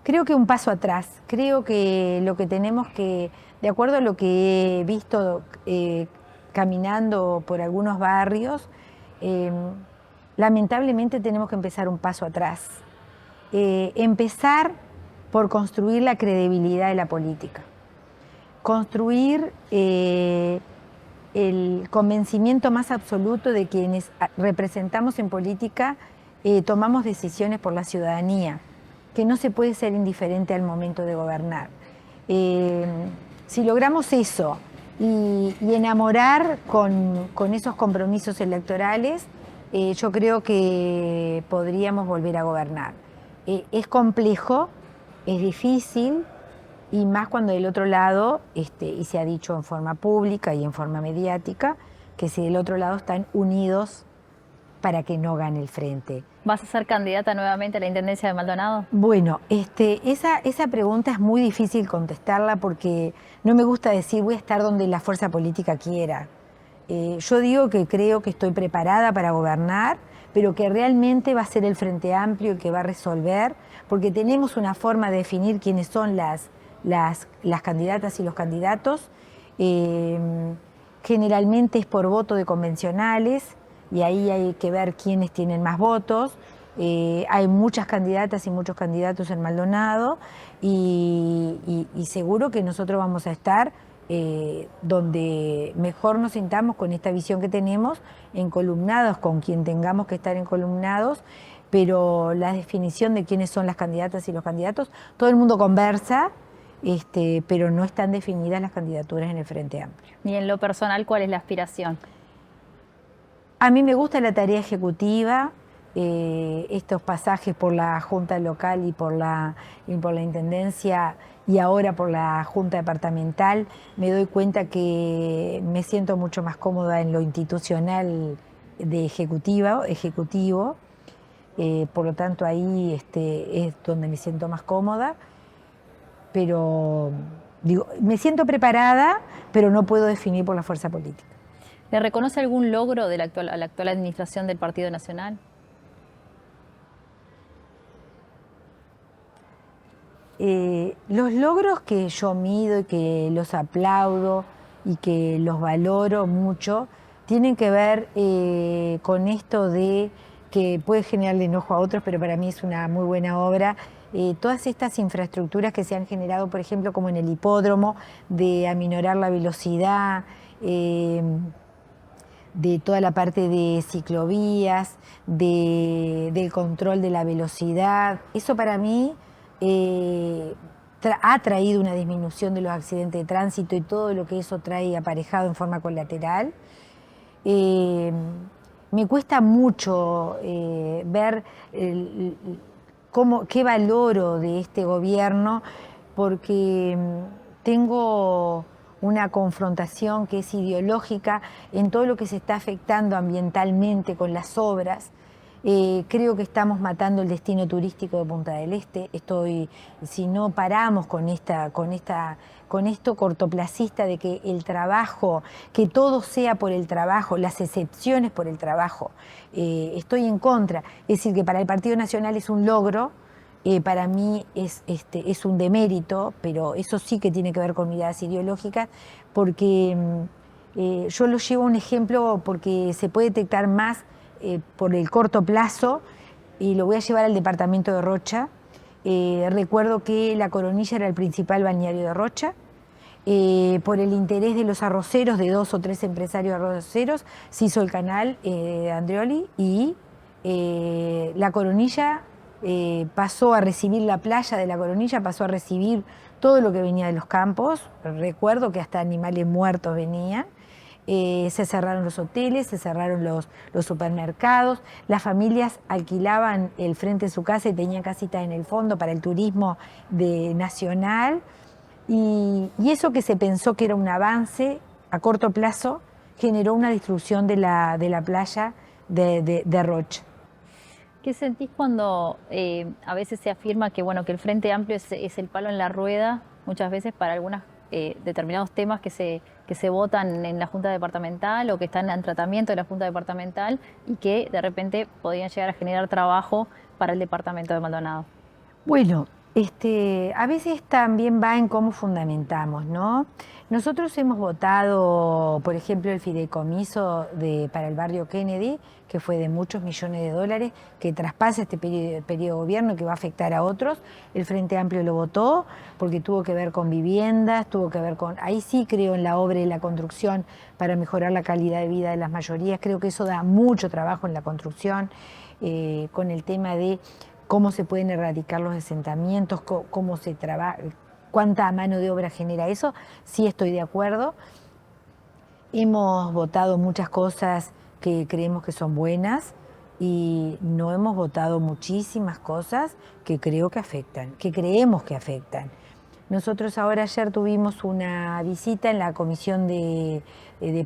creo que un paso atrás, creo que lo que tenemos que, de acuerdo a lo que he visto caminando por algunos barrios, lamentablemente tenemos que empezar un paso atrás. Empezar por construir la credibilidad de la política. Construir el convencimiento más absoluto de quienes representamos en política, tomamos decisiones por la ciudadanía, que no se puede ser indiferente al momento de gobernar. Si logramos eso y enamorar con esos compromisos electorales, yo creo que podríamos volver a gobernar. Es complejo, es difícil, y más cuando del otro lado, y se ha dicho en forma pública y en forma mediática, que si del otro lado están unidos para que no gane el frente. ¿Vas a ser candidata nuevamente a la Intendencia de Maldonado? Bueno, esa pregunta es muy difícil contestarla porque no me gusta decir voy a estar donde la fuerza política quiera. Yo digo que creo que estoy preparada para gobernar, pero que realmente va a ser el Frente Amplio el que va a resolver, porque tenemos una forma de definir quiénes son las candidatas y los candidatos. Generalmente es por voto de convencionales, y ahí hay que ver quiénes tienen más votos. Hay muchas candidatas y muchos candidatos en Maldonado, y seguro que nosotros vamos a estar donde mejor nos sintamos con esta visión que tenemos, encolumnados con quien tengamos que estar encolumnados, pero la definición de quiénes son las candidatas y los candidatos, todo el mundo conversa, pero no están definidas las candidaturas en el Frente Amplio. Y en lo personal, ¿cuál es la aspiración? A mí me gusta la tarea ejecutiva, estos pasajes por la Junta Local y por la Intendencia, y ahora por la Junta Departamental, me doy cuenta que me siento mucho más cómoda en lo institucional de ejecutivo, por lo tanto ahí es donde me siento más cómoda, pero digo, me siento preparada, pero no puedo definir por la fuerza política. ¿Le reconoce algún logro de la actual administración del Partido Nacional? Los logros que yo mido y que los aplaudo y que los valoro mucho tienen que ver con esto de que puede generarle enojo a otros, pero para mí es una muy buena obra. Todas estas infraestructuras que se han generado, por ejemplo, como en el hipódromo, de aminorar la velocidad, de toda la parte de ciclovías, del control de la velocidad, eso para mí ha traído una disminución de los accidentes de tránsito y todo lo que eso trae aparejado en forma colateral. Me cuesta mucho ver qué valoro de este gobierno, porque tengo una confrontación que es ideológica en todo lo que se está afectando ambientalmente con las obras. Creo que estamos matando el destino turístico de Punta del Este. Si no paramos con esto cortoplacista de que el trabajo, que todo sea por el trabajo, las excepciones por el trabajo, estoy en contra. Es decir, que para el Partido Nacional es un logro, para mí es un demérito, pero eso sí que tiene que ver con miradas ideológicas, porque yo lo llevo a un ejemplo porque se puede detectar más por el corto plazo, y lo voy a llevar al departamento de Rocha. Recuerdo que La Coronilla era el principal balneario de Rocha. Por el interés de los arroceros, de 2 o 3 empresarios arroceros, se hizo el canal de Andreoli, y La Coronilla pasó a recibir, la playa de La Coronilla pasó a recibir todo lo que venía de los campos. Recuerdo que hasta animales muertos venían. Se cerraron los hoteles, se cerraron los supermercados, las familias alquilaban el frente de su casa y tenían casitas en el fondo para el turismo nacional. Y eso que se pensó que era un avance a corto plazo generó una destrucción de la playa de Rocha. ¿Qué sentís cuando a veces se afirma que, bueno, que el Frente Amplio es el palo en la rueda, muchas veces para algunos determinados temas que se votan en la Junta Departamental o que están en tratamiento de la Junta Departamental y que de repente podrían llegar a generar trabajo para el departamento de Maldonado? Bueno, a veces también va en cómo fundamentamos, ¿no? Nosotros hemos votado, por ejemplo, el fideicomiso para el barrio Kennedy, que fue de muchos millones de dólares, que traspasa este periodo de gobierno, que va a afectar a otros. El Frente Amplio lo votó porque tuvo que ver con viviendas, tuvo que ver con... Ahí sí creo en la obra y la construcción para mejorar la calidad de vida de las mayorías. Creo que eso da mucho trabajo en la construcción, con el tema de cómo se pueden erradicar los asentamientos, cómo se trabaja, cuánta mano de obra genera eso. Sí estoy de acuerdo. Hemos votado muchas cosas que creemos que son buenas y no hemos votado muchísimas cosas que creo que afectan, que creemos que afectan. Nosotros ayer tuvimos una visita en la Comisión de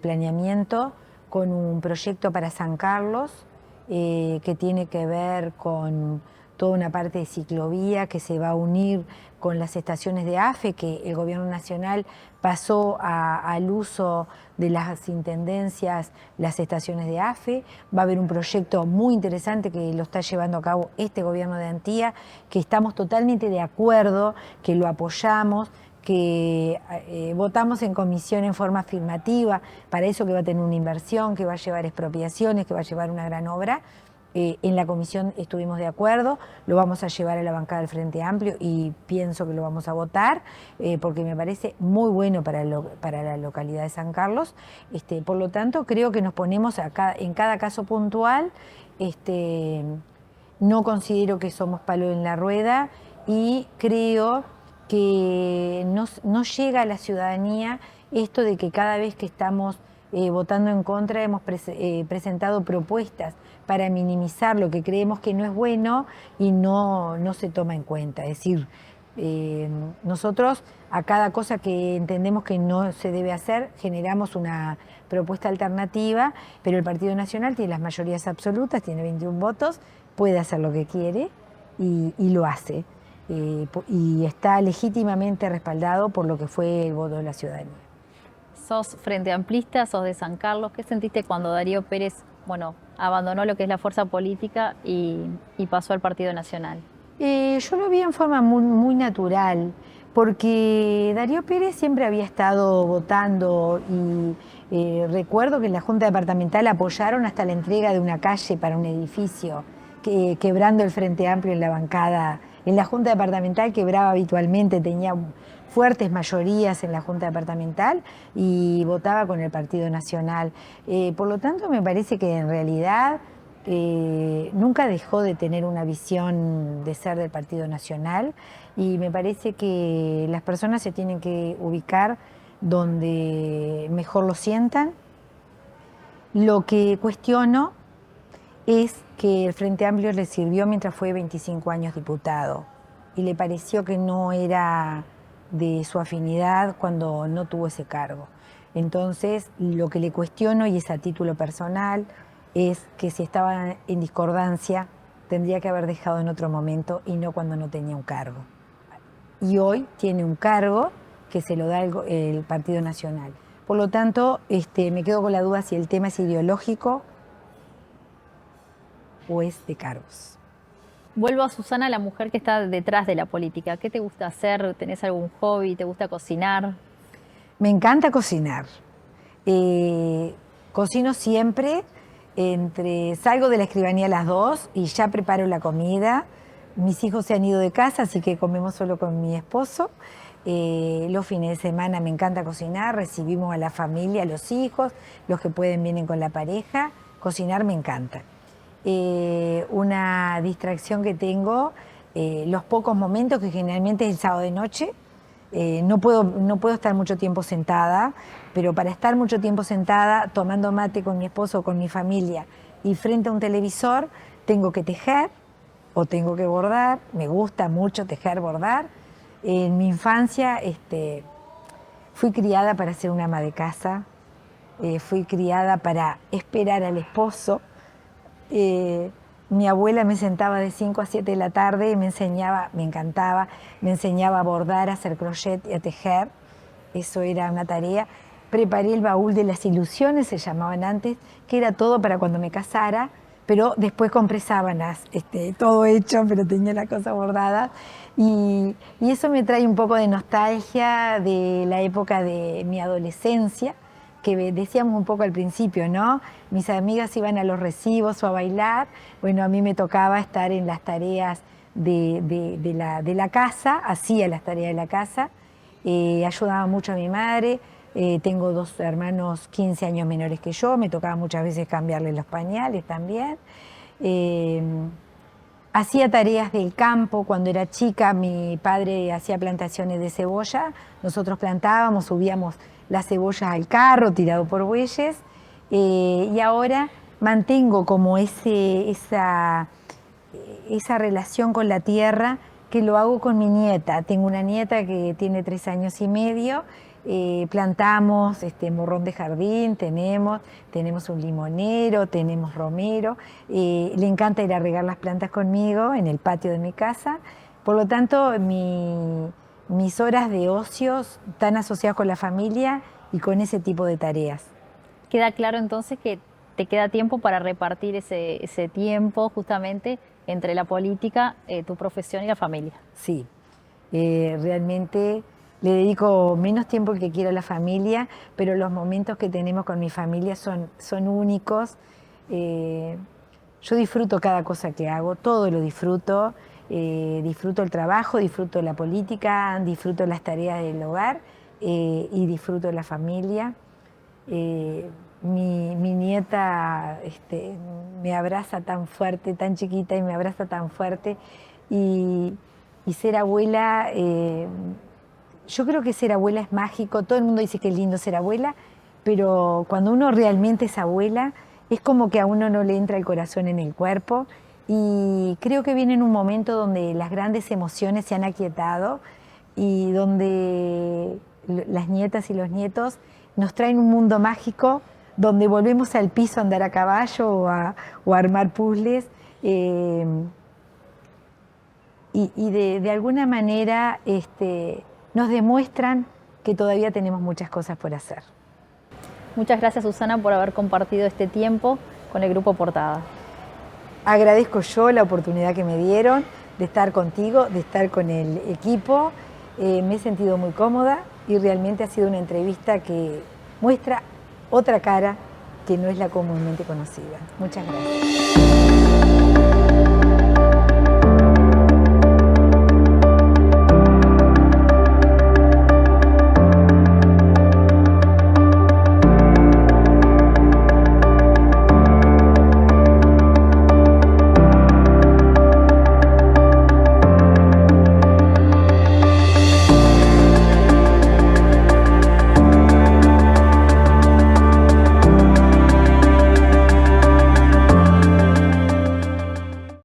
Planeamiento con un proyecto para San Carlos, que tiene que ver con toda una parte de ciclovía que se va a unir con las estaciones de AFE, que el Gobierno Nacional pasó al uso de las intendencias, las estaciones de AFE. Va a haber un proyecto muy interesante que lo está llevando a cabo este Gobierno de Antía, que estamos totalmente de acuerdo, que lo apoyamos, que votamos en comisión en forma afirmativa, para eso, que va a tener una inversión, que va a llevar expropiaciones, que va a llevar una gran obra. En la comisión estuvimos de acuerdo, lo vamos a llevar a la bancada del Frente Amplio y pienso que lo vamos a votar, porque me parece muy bueno para la localidad de San Carlos. Por lo tanto, creo que nos ponemos en cada caso puntual. No considero que somos palo en la rueda y creo que no llega a la ciudadanía esto de que cada vez que estamos votando en contra hemos presentado propuestas para minimizar lo que creemos que no es bueno y no se toma en cuenta. Es decir, nosotros a cada cosa que entendemos que no se debe hacer generamos una propuesta alternativa, pero el Partido Nacional tiene las mayorías absolutas, tiene 21 votos, puede hacer lo que quiere y lo hace. Y está legítimamente respaldado por lo que fue el voto de la ciudadanía. Sos frente amplista, sos de San Carlos. ¿Qué sentiste cuando Darío Pérez, bueno, abandonó lo que es la fuerza política y pasó al Partido Nacional? Yo lo vi en forma muy natural, porque Darío Pérez siempre había estado votando y recuerdo que en la Junta Departamental apoyaron hasta la entrega de una calle para un edificio, quebrando el Frente Amplio en la bancada. En la Junta Departamental quebraba habitualmente, tenía fuertes mayorías en la Junta Departamental y votaba con el Partido Nacional. Por lo tanto, me parece que en realidad nunca dejó de tener una visión de ser del Partido Nacional, y me parece que las personas se tienen que ubicar donde mejor lo sientan. Lo que cuestiono es que el Frente Amplio le sirvió mientras fue 25 años diputado y le pareció que no era de su afinidad cuando no tuvo ese cargo. Entonces, lo que le cuestiono, y es a título personal, es que si estaba en discordancia, tendría que haber dejado en otro momento y no cuando no tenía un cargo. Y hoy tiene un cargo que se lo da el Partido Nacional. Por lo tanto, me quedo con la duda si el tema es ideológico o es de cargos. Vuelvo a Susana, la mujer que está detrás de la política. ¿Qué te gusta hacer? ¿Tenés algún hobby? ¿Te gusta cocinar? Me encanta cocinar. Cocino siempre, salgo de la escribanía a las 2 y ya preparo la comida. Mis hijos se han ido de casa, así que comemos solo con mi esposo. Los fines de semana me encanta cocinar, recibimos a la familia, a los hijos, los que pueden vienen con la pareja. Cocinar me encanta. Una distracción que tengo, los pocos momentos, que generalmente es el sábado de noche. No puedo estar mucho tiempo sentada, pero para estar mucho tiempo sentada, tomando mate con mi esposo o con mi familia y frente a un televisor, tengo que tejer o tengo que bordar. Me gusta mucho tejer, bordar. En mi infancia fui criada para ser una ama de casa, fui criada para esperar al esposo. Mi abuela me sentaba de 5 a 7 de la tarde y me enseñaba, me encantaba, me enseñaba a bordar, a hacer crochet y a tejer. Eso era una tarea. Preparé el baúl de las ilusiones, se llamaban antes, que era todo para cuando me casara, pero después compré sábanas, todo hecho, pero tenía la cosa bordada. Y eso me trae un poco de nostalgia de la época de mi adolescencia, que decíamos un poco al principio, ¿no? Mis amigas iban a los recibos o a bailar. Bueno, a mí me tocaba estar en las tareas de la casa, hacía las tareas de la casa, ayudaba mucho a mi madre. Tengo 2 hermanos 15 años menores que yo, me tocaba muchas veces cambiarles los pañales también. Hacía tareas del campo cuando era chica, mi padre hacía plantaciones de cebolla, nosotros plantábamos, subíamos las cebollas al carro tirado por bueyes, y ahora mantengo como esa relación con la tierra, que lo hago con mi nieta. Tengo una nieta que tiene 3 años y medio, plantamos morrón de jardín, tenemos un limonero, tenemos romero, le encanta ir a regar las plantas conmigo en el patio de mi casa. Por lo tanto, mis horas de ocios están asociadas con la familia y con ese tipo de tareas. Queda claro entonces que te queda tiempo para repartir ese tiempo justamente entre la política, tu profesión y la familia. Sí, realmente le dedico menos tiempo que quiero a la familia, pero los momentos que tenemos con mi familia son únicos. Yo disfruto cada cosa que hago, todo lo disfruto. Disfruto el trabajo, disfruto la política, disfruto las tareas del hogar, y disfruto la familia. Mi nieta me abraza tan fuerte, tan chiquita, y me abraza tan fuerte. Y ser abuela, yo creo que ser abuela es mágico. Todo el mundo dice que es lindo ser abuela, pero cuando uno realmente es abuela, es como que a uno no le entra el corazón en el cuerpo. Y creo que viene en un momento donde las grandes emociones se han aquietado y donde las nietas y los nietos nos traen un mundo mágico donde volvemos al piso a andar a caballo o a armar puzzles, y de alguna manera nos demuestran que todavía tenemos muchas cosas por hacer. Muchas gracias, Susana, por haber compartido este tiempo con el Grupo Portada. Agradezco yo la oportunidad que me dieron de estar contigo, de estar con el equipo. Me he sentido muy cómoda y realmente ha sido una entrevista que muestra otra cara que no es la comúnmente conocida. Muchas gracias.